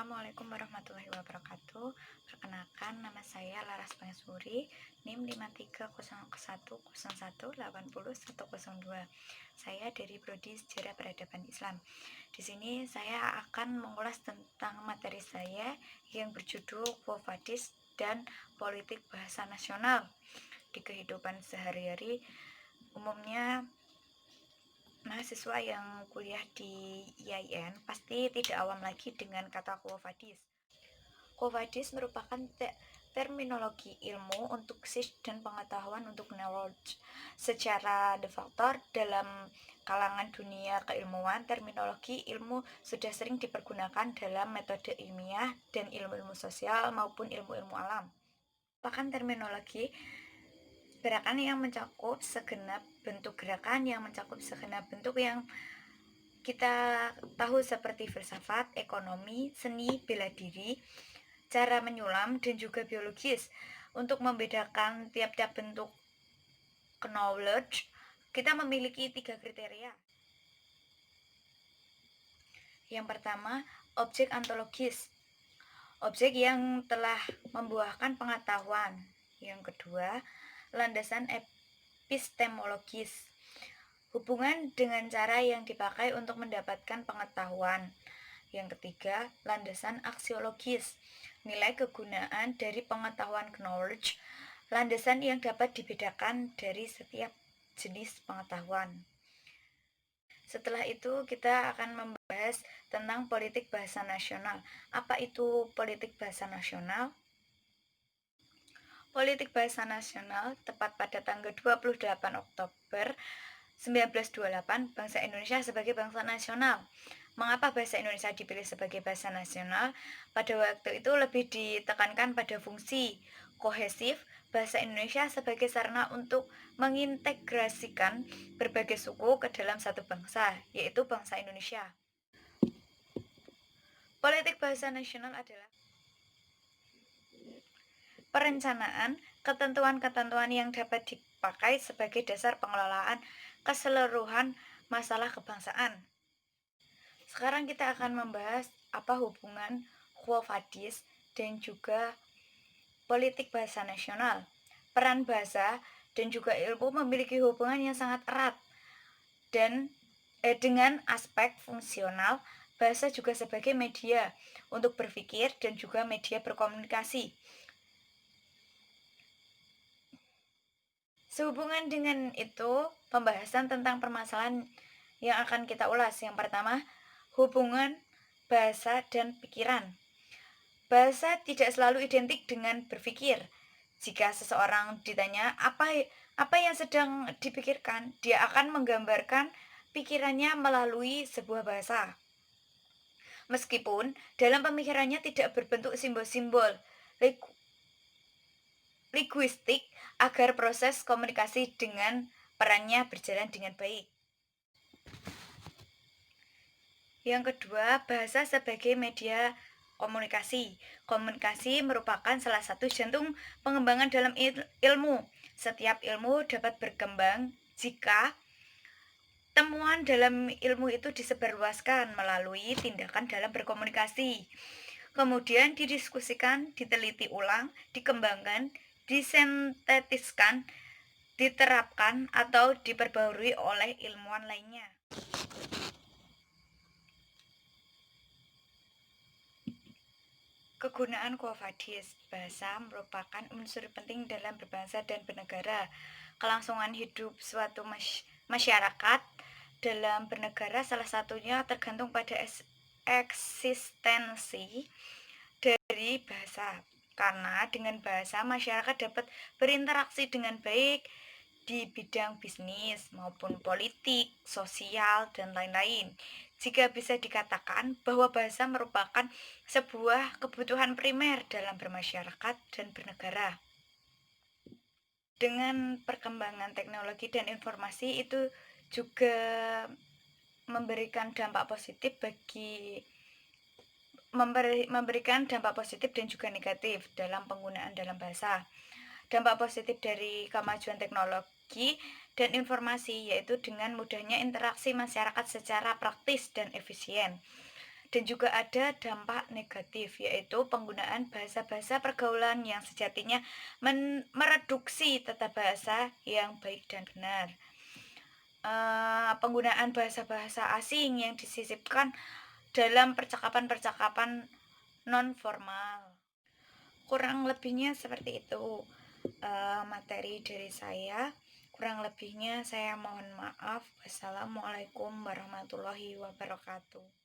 Assalamualaikum warahmatullahi wabarakatuh. Perkenalkan, nama saya Laras Bangsuri, NIM 530101800102. Saya dari Prodi Sejarah Peradaban Islam. Di sini saya akan mengulas tentang materi saya yang berjudul Quo Vadis dan Politik Bahasa Nasional di kehidupan sehari-hari. Umumnya mahasiswa yang kuliah di IAIN pasti tidak awam lagi dengan kata Quo Vadis. Quo Vadis merupakan terminologi ilmu untuk dan pengetahuan untuk knowledge. Secara de facto dalam kalangan dunia keilmuan, terminologi ilmu sudah sering dipergunakan dalam metode ilmiah dan ilmu-ilmu sosial maupun ilmu-ilmu alam. Bahkan terminologi gerakan yang mencakup segenap bentuk yang kita tahu seperti filsafat, ekonomi, seni, bela diri, cara menyulam, dan juga biologis. Untuk membedakan tiap-tiap bentuk knowledge, kita memiliki 3 kriteria. Yang pertama, objek ontologis, objek yang telah membuahkan pengetahuan. Yang kedua, landasan epistemologis, hubungan dengan cara yang dipakai untuk mendapatkan pengetahuan. Yang ketiga, landasan aksiologis, nilai kegunaan dari pengetahuan knowledge, landasan yang dapat dibedakan dari setiap jenis pengetahuan. Setelah itu kita akan membahas tentang politik bahasa nasional. Apa itu politik bahasa nasional? Politik bahasa nasional tepat pada tanggal 28 Oktober 1928, bangsa Indonesia sebagai bangsa nasional. Mengapa bahasa Indonesia dipilih sebagai bahasa nasional? Pada waktu itu lebih ditekankan pada fungsi kohesif bahasa Indonesia sebagai sarana untuk mengintegrasikan berbagai suku ke dalam satu bangsa, yaitu bangsa Indonesia. Politik bahasa nasional adalah perencanaan ketentuan-ketentuan yang dapat dipakai sebagai dasar pengelolaan keseluruhan masalah kebangsaan. Sekarang kita akan membahas apa hubungan Quo Vadis dan juga politik bahasa nasional. Peran bahasa dan juga ilmu memiliki hubungan yang sangat erat dan dengan aspek fungsional. Bahasa juga sebagai media untuk berpikir dan juga media berkomunikasi. Sehubungan dengan itu, pembahasan tentang permasalahan yang akan kita ulas. Yang pertama, hubungan bahasa dan pikiran. Bahasa tidak selalu identik dengan berpikir. Jika seseorang ditanya apa yang sedang dipikirkan, dia akan menggambarkan pikirannya melalui sebuah bahasa. Meskipun dalam pemikirannya tidak berbentuk simbol-simbol linguistik agar proses komunikasi dengan perannya berjalan dengan baik. Yang kedua, bahasa sebagai media komunikasi. Komunikasi merupakan salah satu jantung pengembangan dalam ilmu. Setiap ilmu dapat berkembang jika temuan dalam ilmu itu disebarluaskan melalui tindakan dalam berkomunikasi. Kemudian didiskusikan, diteliti ulang, dikembangkan, disintetiskan, diterapkan, atau diperbarui oleh ilmuwan lainnya. Kegunaan Quo Vadis. Bahasa merupakan unsur penting dalam berbangsa dan bernegara. Kelangsungan hidup suatu masyarakat dalam bernegara salah satunya tergantung pada eksistensi dari bahasa. Karena dengan bahasa masyarakat dapat berinteraksi dengan baik di bidang bisnis maupun politik, sosial, dan lain-lain. Jika bisa dikatakan bahwa bahasa merupakan sebuah kebutuhan primer dalam bermasyarakat dan bernegara. Dengan perkembangan teknologi dan informasi itu juga memberikan dampak positif dan juga negatif dalam penggunaan dalam bahasa. Dampak positif dari kemajuan teknologi dan informasi yaitu dengan mudahnya interaksi masyarakat secara praktis dan efisien. Dan juga ada dampak negatif, yaitu penggunaan bahasa-bahasa pergaulan yang sejatinya mereduksi tata bahasa yang baik dan benar. Penggunaan bahasa-bahasa asing yang disisipkan dalam percakapan-percakapan non-formal. Kurang lebihnya seperti itu materi dari saya. Kurang lebihnya saya mohon maaf. Wassalamualaikum warahmatullahi wabarakatuh.